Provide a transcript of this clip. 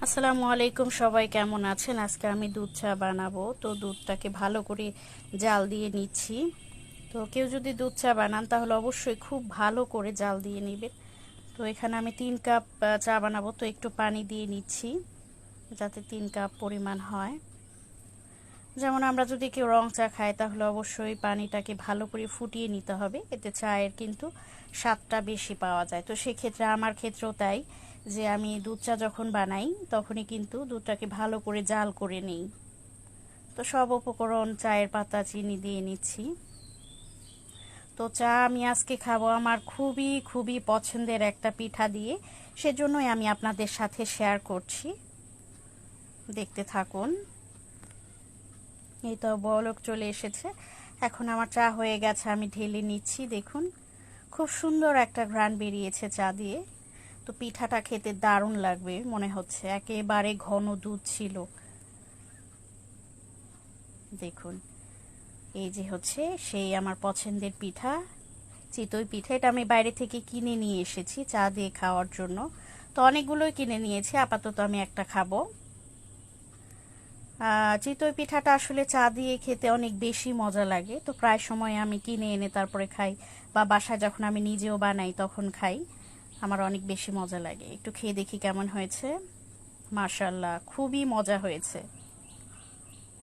আসসালামু আলাইকুম, সবাই কেমন আছেন? আজকে আমি দুধ চা বানাবো। তো দুধটাকে ভালো করে জাল দিয়ে নিচ্ছি। তো কেউ যদি দুধ চা বানান তাহলে অবশ্যই খুব ভালো করে জাল দিয়ে নেবেন। তো এখানে আমি 3 কাপ চা বানাবো, তো একটু পানি দিয়ে নিচ্ছি যাতে 3 কাপ পরিমাণ হয়। যেমন আমরা যদি কেউ রং চা খাই তাহলে অবশ্যই পানিটাকে ভালো করে ফুটিয়ে নিতে হবে, এতে চায়ের কিন্তু স্বাদটা বেশি পাওয়া যায়। তো সেক্ষেত্রে আমার ক্ষেত্রেও তাই, যে আমি দুধ চা যখন বানাই তখনই কিন্তু দুধটাকে ভালো করে জাল করে নিই। তো সব উপকরণ, চায়ের পাতা, চিনি দিয়ে নিচ্ছি। তো চা আমি আজকে খাবো আমার খুবই খুবই পছন্দের একটা পিঠা দিয়ে, সেজন্যই আমি আপনাদের সাথে শেয়ার করছি। দেখতে থাকুন। এই তো বলক চলে এসেছে। এখন আমার চা হয়ে গেছে, আমি ঢেলে নিচ্ছি। দেখুন, খুব সুন্দর একটা ঘ্রাণ বেরিয়েছে চা দিয়ে। তো পিঠাটা খেতে দারুণ লাগবে মনে হচ্ছে, একেবারে ঘন দুধ ছিল। দেখুন, এই যে হচ্ছে সেই আমার পছন্দের পিঠা, চিতই পিঠা। এটা আমি বাইরে থেকে কিনে নিয়ে এসেছি চা দিয়ে খাওয়ার জন্য। তো অনেকগুলোই কিনে নিয়েছি, আপাতত আমি একটা খাবো। চিতই পিঠাটা আসলে চা দিয়ে খেতে অনেক বেশি মজা লাগে। তো প্রায় সময় আমি কিনে এনে তারপরে খাই, বা বাসায় যখন আমি নিজেও বানাই তখন খাই। আমার অনেক বেশি মজা লাগে। একটু খেয়ে দেখি কেমন হয়েছে। মাশাআল্লাহ, খুবই মজা হয়েছে।